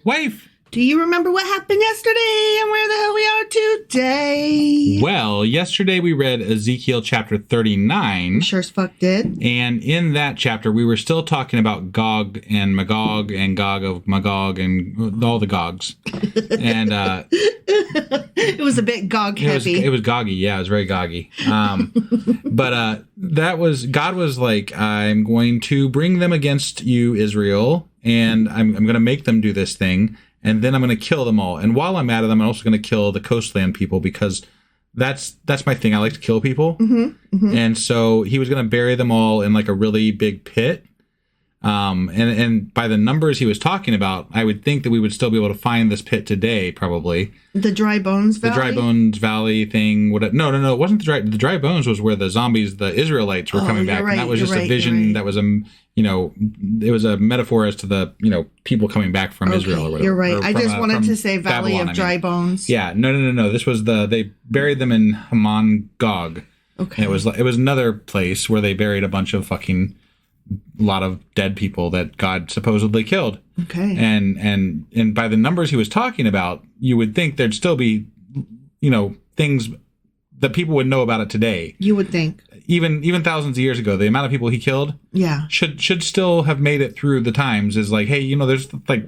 Wife! Do you remember what happened yesterday and where the hell we are today? Well, yesterday we read Ezekiel Chapter 39. Sure as fuck did. And in that chapter, we were still talking about Gog and Magog and Gog of Magog and all the Gogs. And it was a bit Gog heavy. It was Goggy. Yeah, it was very Goggy. But God was like, I'm going to bring them against you, Israel, and I'm going to make them do this thing. And then I'm going to kill them all. And while I'm at it, I'm also going to kill the coastland people because that's my thing. I like to kill people. Mm-hmm, mm-hmm. And so he was going to bury them all in like a really big pit. And by the numbers he was talking about, I would think that we would still be able to find this pit today, probably. The Dry Bones Valley? The Dry Bones Valley thing. No, it wasn't the Dry Bones was where the zombies, the Israelites were coming back. Right, and that was just a vision. That was it was a metaphor as to the, people coming back from Israel or whatever. You're right. I just wanted to say Valley Babylon, of Dry Bones. Yeah, no. This was they buried them in Haman Gog. Okay. And it was another place where they buried a bunch of fucking lot of dead people that God supposedly killed. Okay. And by the numbers he was talking about, you would think there'd still be, things that people would know about it today. You would think. Even thousands of years ago, the amount of people he killed, should still have made it through the times. Is like, hey, there's like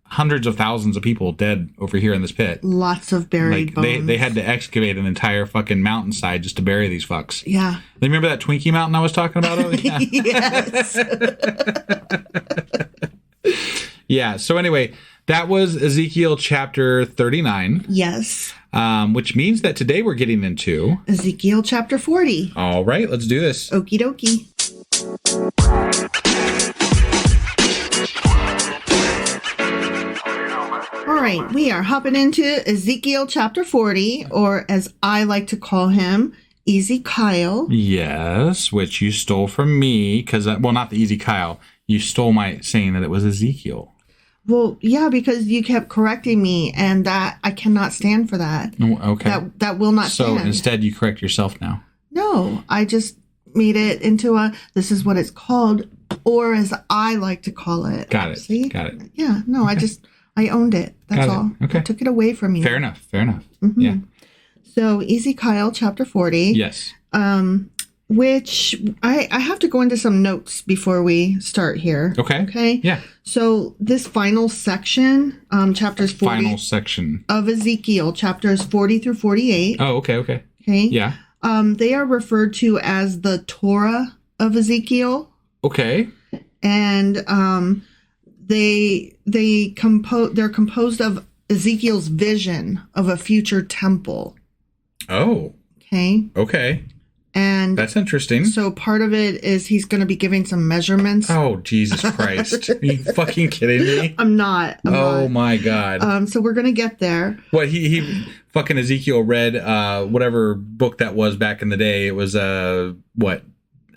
hundreds of thousands of people dead over here in this pit. Lots of buried bones. They had to excavate an entire fucking mountainside just to bury these fucks. Yeah. Remember that Twinkie Mountain I was talking about? Yeah. Yes. Yeah. So anyway, that was Ezekiel chapter 39. Yes. Which means that today we're getting into Ezekiel chapter 40. All right, let's do this. Okie dokie. All right, we are hopping into Ezekiel chapter 40, or as I like to call him, Ezekiel. Yes, which you stole from me, because, not the Ezekiel. You stole my saying that it was Ezekiel. Well, yeah, because you kept correcting me, and that I cannot stand for that. Okay. That will not stand. So instead, you correct yourself now. No, I just made it into this is what it's called, or as I like to call it. Got it. See? Got it. Yeah, no, I owned it. That's all. Okay. I took it away from you. Fair enough. Mm-hmm. Yeah. So Ezekiel chapter 40. Yes. Which I have to go into some notes before we start here. Okay. Yeah. So this final section, chapters 40. Final section. Of Ezekiel, chapters 40 through 48. Oh, okay. Okay. Yeah. They are referred to as the Torah of Ezekiel. Okay. And they're composed of Ezekiel's vision of a future temple. Oh. Okay. And that's interesting. So part of it is he's going to be giving some measurements. Oh, Jesus Christ. Are you fucking kidding me? I'm not. My God. So we're going to get there. What he fucking Ezekiel read whatever book that was back in the day. It was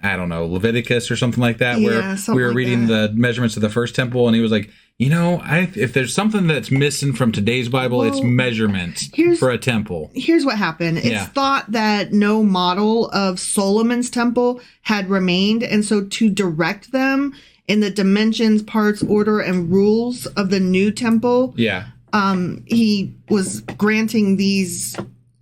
I don't know, Leviticus or something like that, where we were reading the measurements of the first temple, and he was like, if there's something that's missing from today's Bible, it's measurements for a temple. Here's what happened. It's thought that no model of Solomon's temple had remained, and so to direct them in the dimensions, parts, order, and rules of the new temple, he was granting these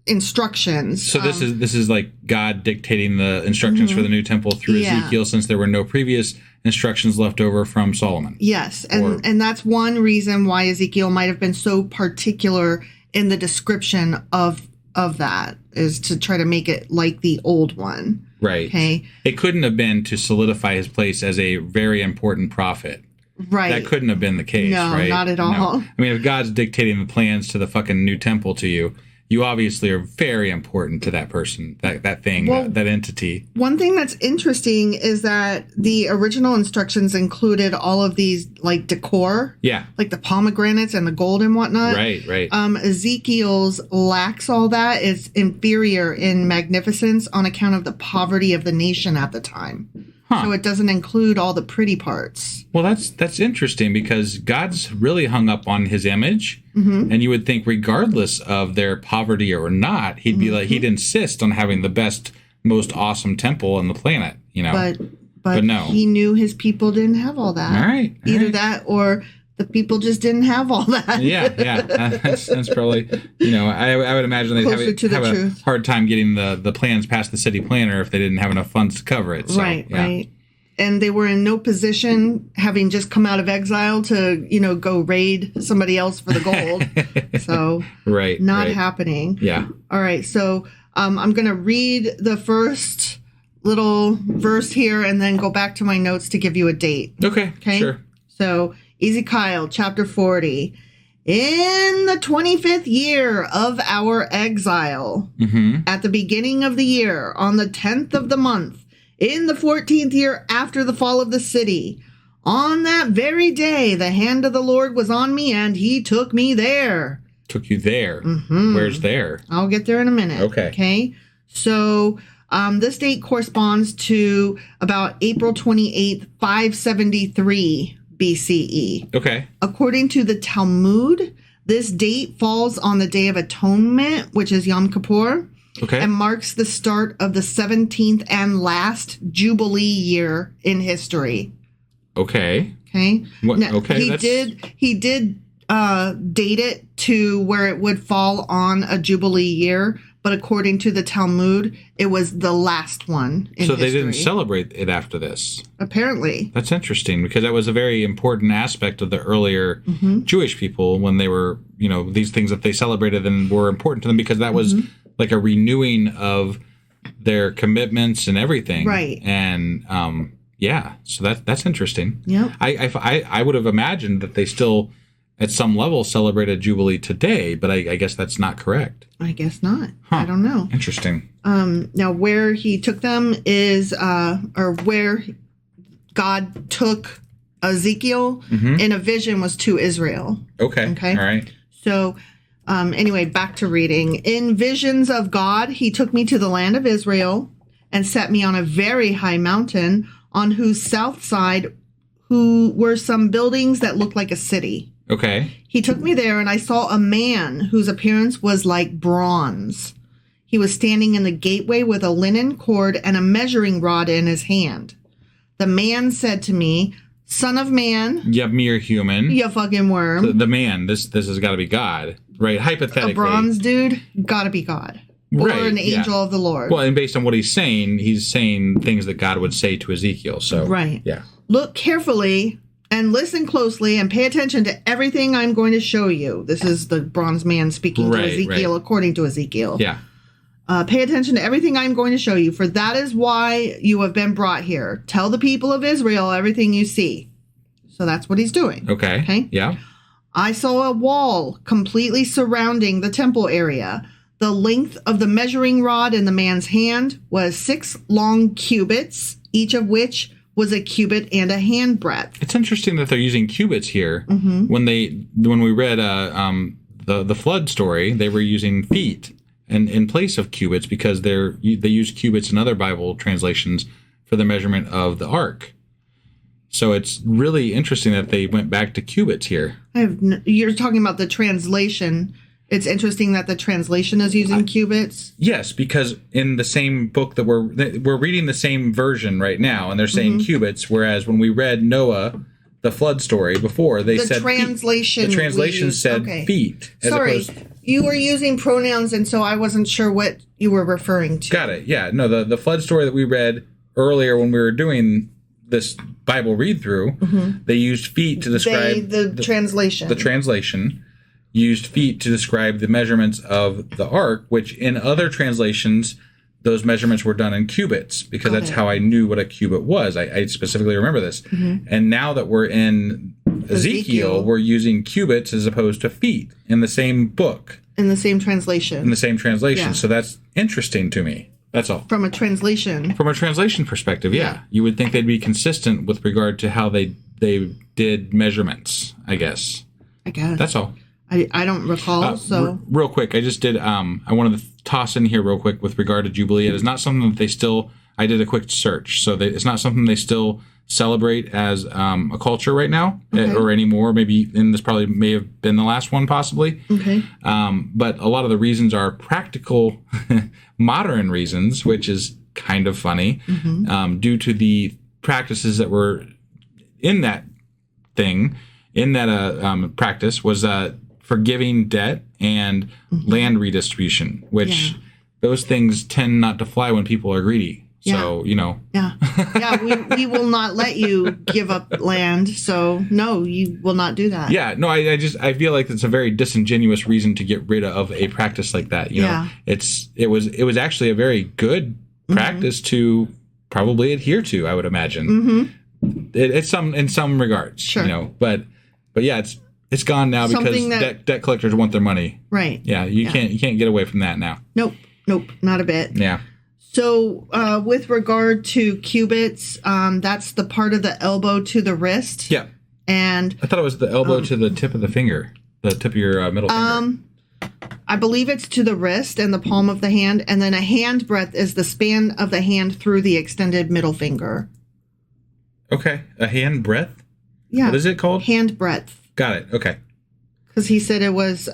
instructions. So this is like God dictating the instructions for the new temple through Ezekiel, since there were no previous instructions left over from Solomon. Yes, and that's one reason why Ezekiel might have been so particular in the description of that, is to try to make it like the old one. Right. Okay. It couldn't have been to solidify his place as a very important prophet. Right. That couldn't have been the case, right? No, not at all. No. I mean, if God's dictating the plans to the fucking new temple to you, you obviously are very important to that person, that thing, that entity. One thing that's interesting is that the original instructions included all of these, like, decor. Yeah. Like the pomegranates and the gold and whatnot. Right. Ezekiel's lacks all that. It's inferior in magnificence on account of the poverty of the nation at the time. Huh. So it doesn't include all the pretty parts. Well, that's interesting, because God's really hung up on his image, and you would think regardless of their poverty or not, he'd be like, he'd insist on having the best, most awesome temple on the planet, But no. He knew his people didn't have all that. All right. Either that or the people just didn't have all that. Yeah. That's probably, I would imagine they'd have a hard time getting the plans past the city planner if they didn't have enough funds to cover it. So, right. And they were in no position, having just come out of exile, to, go raid somebody else for the gold. So, not happening. Yeah. All right. So, I'm going to read the first little verse here and then go back to my notes to give you a date. Okay. Sure. So, Ezekiel Chapter 40. In the 25th year of our exile, at the beginning of the year, on the 10th of the month, in the 14th year after the fall of the city, on that very day, the hand of the Lord was on me, and he took me there. Took you there? Where's there? I'll get there in a minute. Okay. So this date corresponds to about April 28th, 573 BCE. Okay. According to the Talmud, this date falls on the Day of Atonement, which is Yom Kippur. Okay. And marks the start of the 17th and last Jubilee year in history. Okay. Now, okay. He did date it to where it would fall on a Jubilee year, but according to the Talmud, it was the last one in history. They didn't celebrate it after this. Apparently. That's interesting, because that was a very important aspect of the earlier Jewish people when they were, these things that they celebrated and were important to them, because that was like a renewing of their commitments and everything. Right. And so that's interesting. Yeah. I would have imagined that they still at some level celebrated Jubilee today, but I guess that's not correct. I guess not. I don't know. Interesting. Now where he took them is or where God took Ezekiel in a vision was to Israel. Okay. All right. So anyway, back to reading. In visions of God, he took me to the land of Israel and set me on a very high mountain on whose south side were some buildings that looked like a city. Okay. He took me there and I saw a man whose appearance was like bronze. He was standing in the gateway with a linen cord and a measuring rod in his hand. The man said to me, "Son of man." You mere human. You fucking worm. The man, this has got to be God. Right, hypothetically. A bronze dude, gotta be God. Or an angel of the Lord. Well, and based on what he's saying things that God would say to Ezekiel. So, yeah. Look carefully and listen closely and pay attention to everything I'm going to show you. This is the bronze man speaking to Ezekiel, according to Ezekiel. Yeah. Pay attention to everything I'm going to show you, for that is why you have been brought here. Tell the people of Israel everything you see. So that's what he's doing. Okay. Yeah. I saw a wall completely surrounding the temple area. The length of the measuring rod in the man's hand was 6 long cubits, each of which was a cubit and a handbreadth. It's interesting that they're using cubits here. When we read the flood story, they were using feet and in place of cubits, because they use cubits in other Bible translations for the measurement of the ark. So it's really interesting that they went back to cubits here. You're talking about the translation. It's interesting that the translation is using cubits. Yes, because in the same book that we're reading the same version right now, and they're saying cubits, whereas when we read Noah, the flood story before, they said translation. Feet. The translation said feet. Sorry, you were using pronouns, and so I wasn't sure what you were referring to. Got it. Yeah. No, the flood story that we read earlier when we were doing this Bible read through, they used feet to describe the translation. The translation used feet to describe the measurements of the ark, which in other translations, those measurements were done in cubits, because that's how I knew what a cubit was. I specifically remember this. And now that we're in Ezekiel, we're using cubits as opposed to feet in the same book. In the same translation. Yeah. So that's interesting to me. That's all. From a translation perspective, yeah. You would think they'd be consistent with regard to how they did measurements, I guess. That's all. I don't recall, so... Real quick, I just did... I wanted to toss in here real quick with regard to Jubilee. It is not something that they still... I did a quick search, so it's not something they still celebrate as a culture right now, or anymore. Maybe, and this probably may have been the last one, possibly. Okay. But a lot of the reasons are practical, modern reasons, which is kind of funny, due to the practices that were in that thing. in that practice was forgiving debt and land redistribution, which those things tend not to fly when people are greedy. So, we will not let you give up land. So, no, you will not do that. Yeah, no, I feel like it's a very disingenuous reason to get rid of a practice like that. You know, it was actually a very good practice to probably adhere to, I would imagine. It's in some regards, sure. You know, but yeah, it's gone now because debt collectors want their money. Right. Yeah, you can't get away from that now. Nope, not a bit. Yeah. So with regard to cubits, that's the part of the elbow to the wrist. Yeah. And I thought it was the elbow to the tip of the finger, the tip of your middle finger. I believe it's to the wrist and the palm of the hand. And then a hand breadth is the span of the hand through the extended middle finger. Okay. A hand breadth? Yeah. What is it called? Hand breadth. Got it. Okay. Because he said it was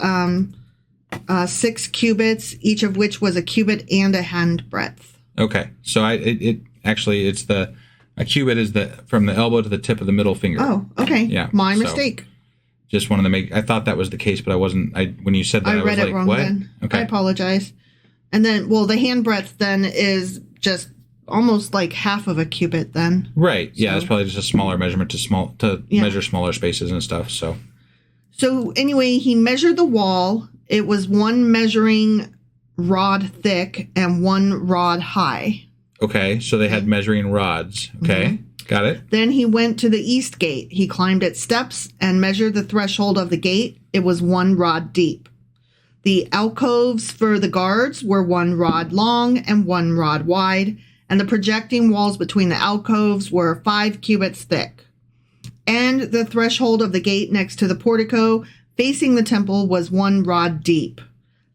6 cubits, each of which was a cubit and a hand breadth. Okay, so it's a cubit is from the elbow to the tip of the middle finger. Oh, okay. Yeah, my mistake. Just wanted to I thought that was the case, but I wasn't. When you said that, I read was it wrong. what? Then. Okay, I apologize. And then, the hand breadth then is just almost like half of a cubit. Then. Right. Yeah, it's probably just a smaller measurement to measure smaller spaces and stuff. So anyway, he measured the wall. It was 1 measuring rod thick and 1 rod high. Okay, so they had measuring rods. Okay, got it. Then he went to the east gate. He climbed its steps and measured the threshold of the gate. It was 1 rod deep. The alcoves for the guards were 1 rod long and 1 rod wide, and the projecting walls between the alcoves were 5 cubits thick. And the threshold of the gate next to the portico facing the temple was 1 rod deep.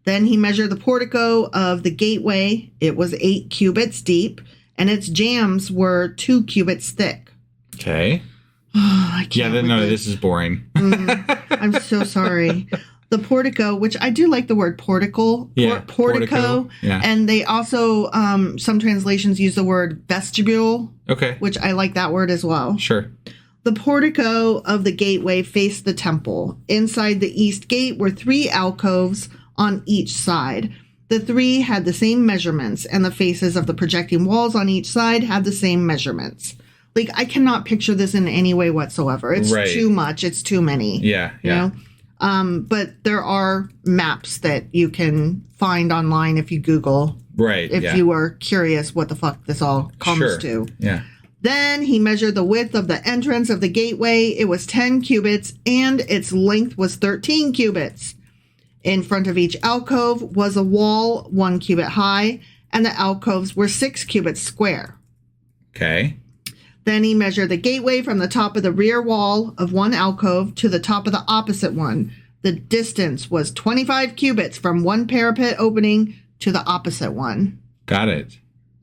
Then he measured the portico of the gateway. It was 8 cubits deep, and its jambs were 2 cubits thick. Okay. I can't this is boring. I'm so sorry. The portico, which I do like the word portico. Yeah, portico. Yeah. And they also, some translations use the word vestibule. Okay. Which I like that word as well. Sure. The portico of the gateway faced the temple. Inside the east gate were 3 alcoves on each side. The 3 had the same measurements, and the faces of the projecting walls on each side had the same measurements. Like, I cannot picture this in any way whatsoever. It's too much. It's too many. Yeah. You know? But there are maps that you can find online if you Google. Right. If you are curious what the fuck this all comes to. Yeah. Then he measured the width of the entrance of the gateway. It was 10 cubits, and its length was 13 cubits. In front of each alcove was a wall 1 cubit high, and the alcoves were 6 cubits square. Okay. Then he measured the gateway from the top of the rear wall of one alcove to the top of the opposite one. The distance was 25 cubits from one parapet opening to the opposite one. Got it.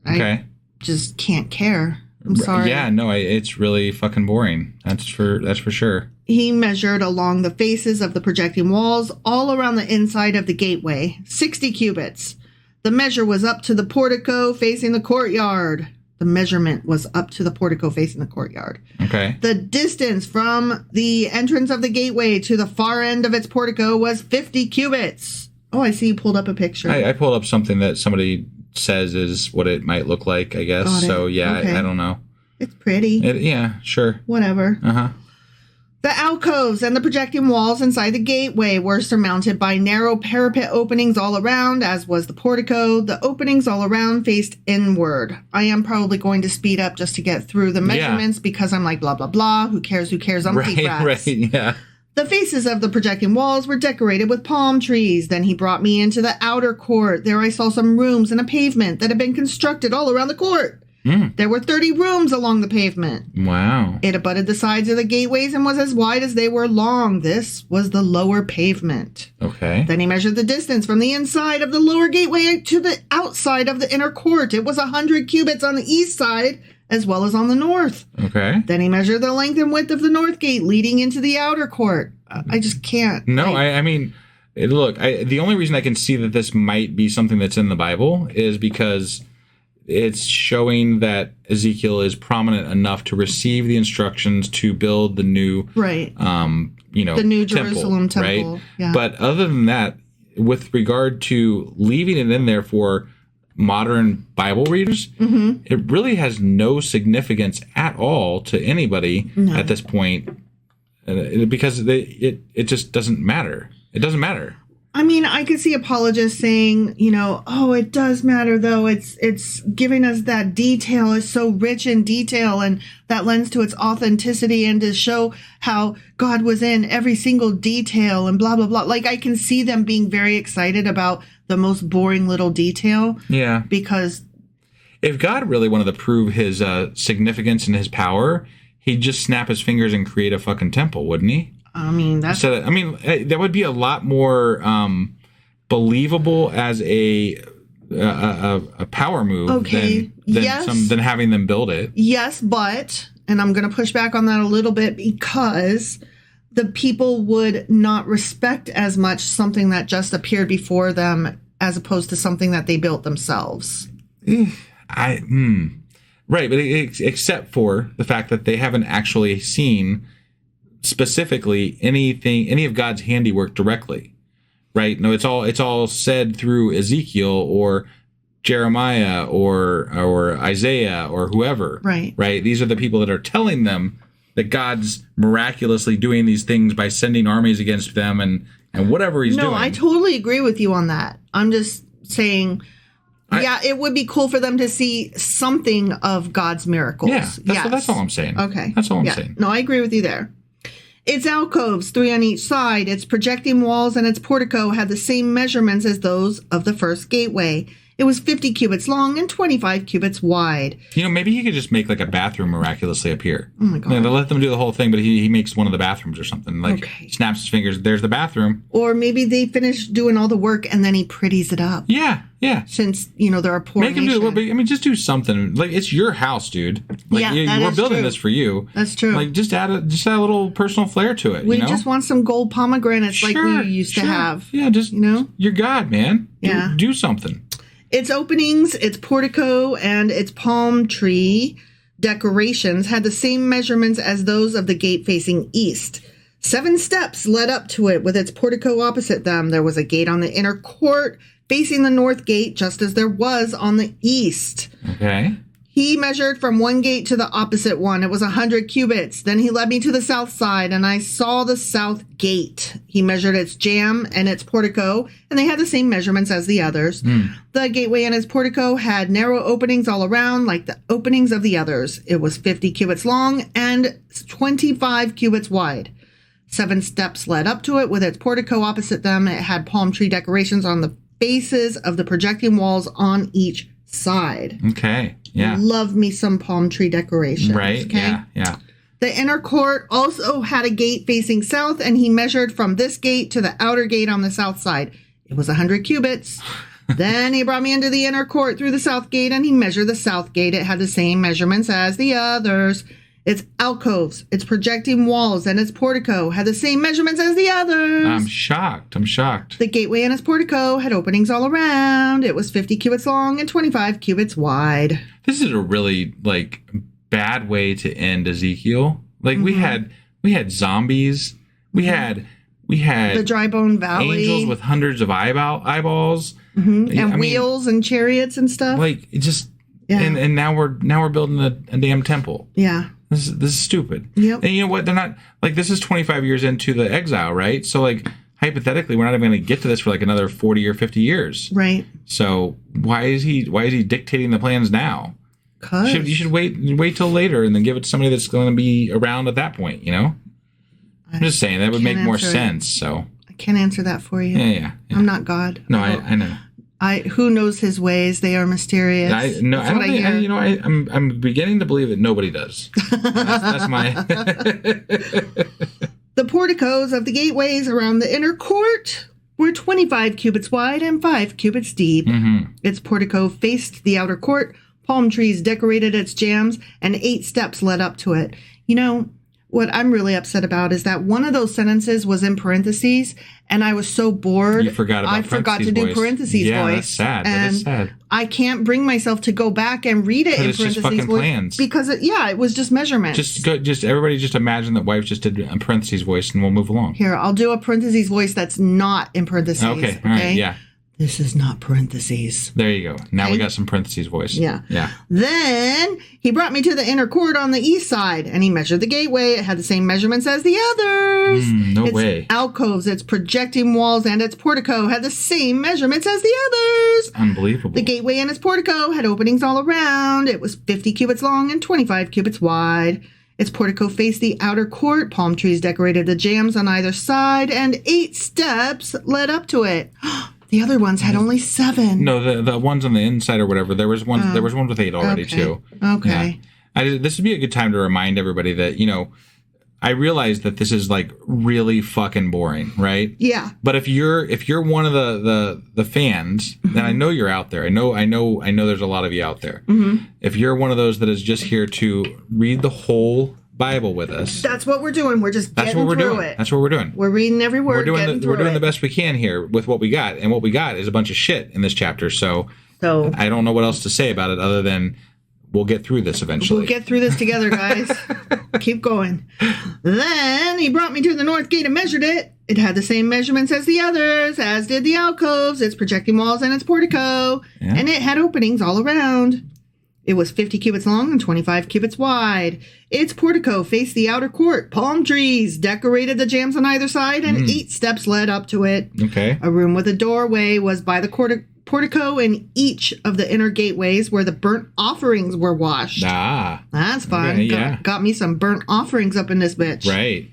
Okay. I just can't care. I'm sorry. Yeah, no, it's really fucking boring. That's for sure. He measured along the faces of the projecting walls all around the inside of the gateway, 60 cubits. The measure was up to the portico facing the courtyard. The measurement was up to the portico facing the courtyard. Okay. The distance from the entrance of the gateway to the far end of its portico was 50 cubits. Oh, I see you pulled up a picture. I pulled up something that somebody says is what it might look like, I guess. So, yeah, okay. I don't know. It's pretty. Yeah, sure. Whatever. Uh-huh. The alcoves and the projecting walls inside the gateway were surmounted by narrow parapet openings all around, as was the portico. The openings all around faced inward. I am probably going to speed up just to get through the measurements because I'm like, blah, blah, blah. Who cares? I'm right, yeah. The faces of the projecting walls were decorated with palm trees. Then he brought me into the outer court. There I saw some rooms and a pavement that had been constructed all around the court. There were 30 rooms along the pavement. Wow. It abutted the sides of the gateways and was as wide as they were long. This was the lower pavement. Okay. Then he measured the distance from the inside of the lower gateway to the outside of the inner court. It was 100 cubits on the east side as well as on the north. Okay. Then he measured the length and width of the north gate leading into the outer court. I just can't. No, I mean, look, the only reason I can see that this might be something that's in the Bible is because it's showing that Ezekiel is prominent enough to receive the instructions to build the new, right. The new Jerusalem temple. Right? Yeah. But other than that, with regard to leaving it in there for modern Bible readers, it really has no significance at all to anybody at this point, because it just doesn't matter. It doesn't matter. I mean, I could see apologists saying, oh, it does matter, though. It's giving us that detail. It's so rich in detail, and that lends to its authenticity and to show how God was in every single detail and blah, blah, blah. Like, I can see them being very excited about the most boring little detail. Yeah. Because if God really wanted to prove his significance and his power, he'd just snap his fingers and create a fucking temple, wouldn't he? I mean, that would be a lot more believable as a power move than having them build it. Yes, but, and I'm going to push back on that a little bit, because the people would not respect as much something that just appeared before them as opposed to something that they built themselves. Right, but except for the fact that they haven't actually seen specifically any of God's handiwork directly, right? No, it's all said through Ezekiel or Jeremiah or Isaiah or whoever, right? These are the people that are telling them that God's miraculously doing these things by sending armies against them and whatever he's doing. No, I totally agree with you on that. I'm just saying, it would be cool for them to see something of God's miracles. Yeah, that's all I'm saying. Okay. That's all I'm saying. No, I agree with you there. Its alcoves, 3 on each side, its projecting walls, and its portico had the same measurements as those of the first gateway. It was 50 cubits long and 25 cubits wide. Maybe he could just make like a bathroom miraculously appear. Oh my God. They let them do the whole thing, but he makes one of the bathrooms or something. Snaps his fingers, there's the bathroom. Or maybe they finish doing all the work and then he pretties it up. Yeah. Since, they're a poor nation. Make him do the work, but just do something. Like, it's your house, dude. Like, we're building this for you. That's true. Like, just add a little personal flair to it. We just want some gold pomegranates like we used to have. Yeah, just, you're God, man. Do something. Its openings, its portico, and its palm tree decorations had the same measurements as those of the gate facing east. 7 steps led up to it with its portico opposite them. There was a gate on the inner court facing the north gate, just as there was on the east. Okay. He measured from one gate to the opposite one. It was 100 cubits. Then he led me to the south side, and I saw the south gate. He measured its jamb and its portico, and they had the same measurements as the others. The gateway and its portico had narrow openings all around, like the openings of the others. It was 50 cubits long and 25 cubits wide. 7 steps led up to it with its portico opposite them. It had palm tree decorations on the bases of the projecting walls on each side. Okay. Yeah. Love me some palm tree decorations. Right. Okay? Yeah. The inner court also had a gate facing south, and he measured from this gate to the outer gate on the south side. It was 100 cubits. Then he brought me into the inner court through the south gate, and he measured the south gate. It had the same measurements as the others. Its alcoves, its projecting walls, and its portico had the same measurements as the others. I'm shocked. The gateway and its portico had openings all around. It was 50 cubits long and 25 cubits wide. This is a really, bad way to end Ezekiel. We had zombies. We had the dry bone valley. Angels with hundreds of eyeballs. And wheels and chariots and stuff. And now we're building a damn temple. Yeah. This is stupid. Yep. And you know what? They're not this is 25 years into the exile, right? So hypothetically, we're not even going to get to this for another 40 or 50 years. Right. So why is he dictating the plans now? You should wait till later and then give it to somebody that's going to be around at that point. I'm just saying that would make more sense. So I can't answer that for you. Yeah. I'm not God. No, I know. Who knows his ways? They are mysterious. I'm beginning to believe that nobody does. That's my. The porticos of the gateways around the inner court were 25 cubits wide and 5 cubits deep. Its portico faced the outer court. Palm trees decorated its jambs, and 8 steps led up to it. what I'm really upset about is that one of those sentences was in parentheses, and I was so bored. You forgot about I forgot to do parentheses yeah, voice. That's sad. And that is sad. I can't bring myself to go back and read it in it's parentheses just fucking voice plans. because it was just measurements. Just everybody just imagine that wife just did a parentheses voice, and we'll move along. Here, I'll do a parentheses voice that's not in parentheses. Okay. All right. Yeah. This is not parentheses. There you go. Now we got some parentheses voice. Yeah. Yeah. Then he brought me to the inner court on the east side, and he measured the gateway. It had the same measurements as the others. No way. Alcoves, its projecting walls, and its portico had the same measurements as the others. Unbelievable. The gateway and its portico had openings all around. It was 50 cubits long and 25 cubits wide. Its portico faced the outer court. Palm trees decorated the jambs on either side, and 8 steps led up to it. The other ones had only 7. No, the ones on the inside or whatever. There was one. There was one with 8 already too. Okay. Yeah. This would be a good time to remind everybody that I realize that this is like really fucking boring, right? Yeah. But if you're one of the fans, then I know you're out there. I know there's a lot of you out there. Mm-hmm. If you're one of those that is just here to read the whole Bible with us, that's what we're doing. We're just getting through it. That's what we're doing. We're reading every word. We're doing the best we can here with what we got, and what we got is a bunch of shit in this chapter. So I don't know what else to say about it other than we'll get through this eventually. We'll get through this together, guys. Keep going. Then he brought me to the north gate and measured it. It had the same measurements as the others, as did the alcoves, its projecting walls, and its portico. Yeah. And it had openings all around. It was 50 cubits long and 25 cubits wide. Its portico faced the outer court. Palm trees decorated the jambs on either side, and 8 steps led up to it. Okay. A room with a doorway was by the portico in each of the inner gateways where the burnt offerings were washed. Ah. That's fun. Okay, yeah. Got me some burnt offerings up in this bitch. Right.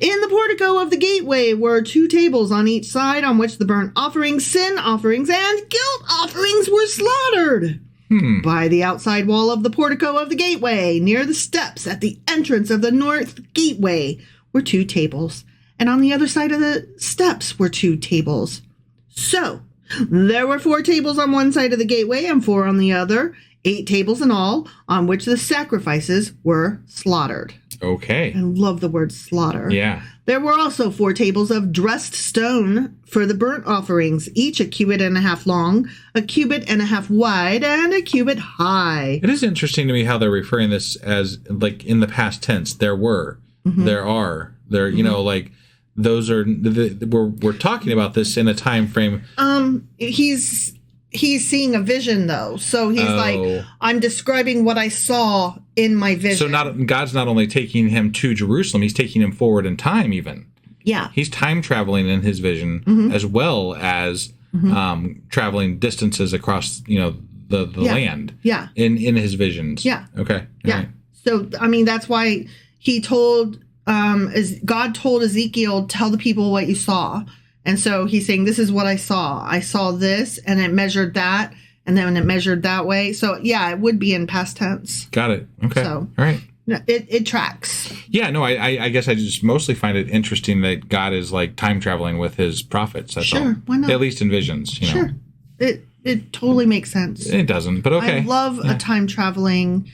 In the portico of the gateway were 2 tables on each side on which the burnt offerings, sin offerings, and guilt offerings were slaughtered. By the outside wall of the portico of the gateway, near the steps at the entrance of the north gateway, were 2 tables, and on the other side of the steps were 2 tables. So, there were 4 tables on one side of the gateway and 4 on the other, 8 tables in all, on which the sacrifices were slaughtered. Okay. I love the word slaughter. Yeah. There were also 4 tables of dressed stone for the burnt offerings, each a cubit and a half long, a cubit and a half wide, and a cubit high. It is interesting to me how they're referring this as, like, in the past tense. There were, there are, there, like, those are, we're talking about this in a time frame. He's seeing a vision, though. So he's like, I'm describing what I saw in my vision. So God's not only taking him to Jerusalem, he's taking him forward in time even. Yeah. He's time traveling in his vision as well as traveling distances across, the land. Yeah. In his visions. Yeah. Okay. Yeah. Right. So, I mean, that's why he told, God told Ezekiel, tell the people what you saw. And so he's saying, this is what I saw. I saw this, and it measured that, and then it measured that way. So, yeah, it would be in past tense. Got it. Okay. So, all right. It tracks. Yeah, no, I guess I just mostly find it interesting that God is, like, time traveling with his prophets. That's all. Why not? At least in visions, Sure. It totally makes sense. It doesn't, but okay. I love a time traveling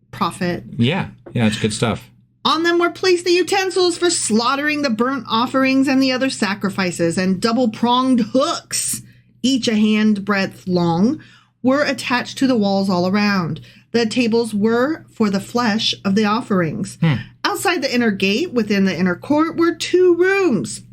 prophet. Yeah, it's good stuff. On them were placed the utensils for slaughtering the burnt offerings and the other sacrifices, and double-pronged hooks, each a handbreadth long, were attached to the walls all around. The tables were for the flesh of the offerings. Outside the inner gate, within the inner court, were 2 rooms,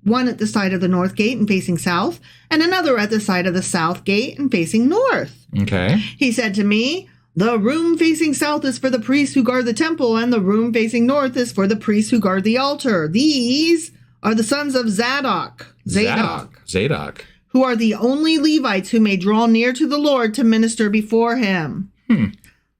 one at the side of the north gate and facing south, and another at the side of the south gate and facing north. Okay. He said to me, the room facing south is for the priests who guard the temple, and the room facing north is for the priests who guard the altar. These are the sons of Zadok, who are the only Levites who may draw near to the Lord to minister before him.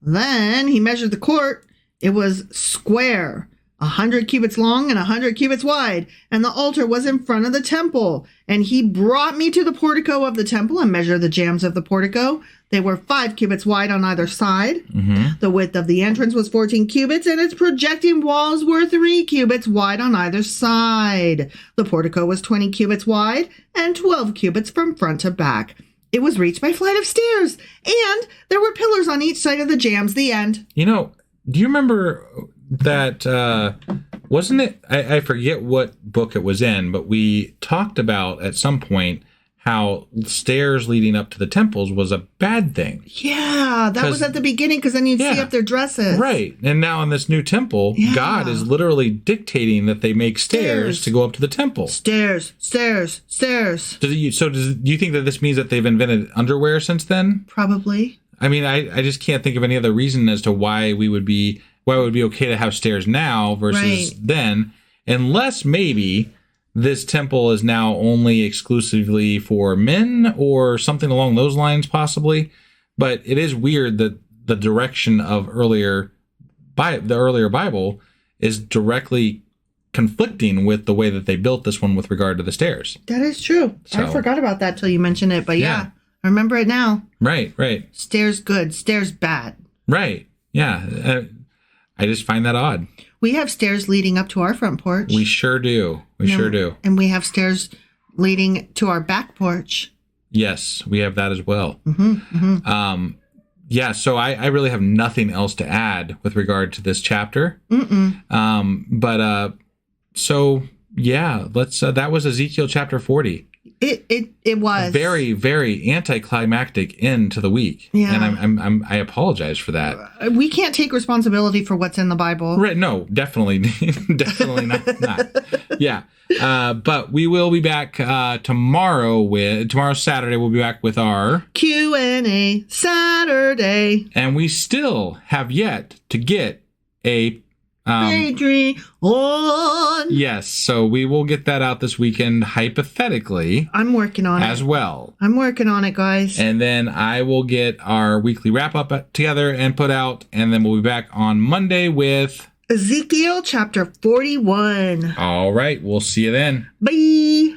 Then he measured the court. It was square, 100 cubits long and 100 cubits wide, and the altar was in front of the temple. And he brought me to the portico of the temple and measured the jambs of the portico. They were 5 cubits wide on either side. The width of the entrance was 14 cubits, and its projecting walls were 3 cubits wide on either side. The portico was 20 cubits wide and 12 cubits from front to back. It was reached by flight of stairs, and there were pillars on each side of the jambs. The end. Do you remember wasn't it? I forget what book it was in, but we talked about at some point how stairs leading up to the temples was a bad thing. Yeah, that was at the beginning, because then you'd see up their dresses. Right. And now in this new temple, God is literally dictating that they make stairs to go up to the temple. Stairs. Do you think that this means that they've invented underwear since then? Probably. I mean, I just can't think of any other reason as to why it would be okay to have stairs now versus then, unless maybe this temple is now only exclusively for men or something along those lines, possibly. But it is weird that the direction of the earlier Bible is directly conflicting with the way that they built this one with regard to the stairs. That is true. So, I forgot about that till you mentioned it, but I remember it now. Right. Stairs good, stairs bad. Right. Yeah. I just find that odd. We have stairs leading up to our front porch. We sure do. We sure do. And we have stairs leading to our back porch. Yes, we have that as well. So I really have nothing else to add with regard to this chapter. That was Ezekiel chapter 40. It was very, very anticlimactic end to the week. Yeah. And I apologize for that. We can't take responsibility for what's in the Bible. Right. No, definitely not. Yeah. But we will be back tomorrow's Saturday. We'll be back with our Q&A Saturday. And we still have yet to get a Patreon. Yes, so we will get that out this weekend, hypothetically. I'm working on it. As well. I'm working on it, guys. And then I will get our weekly wrap-up together and put out, and then we'll be back on Monday with Ezekiel Chapter 41. All right, we'll see you then. Bye.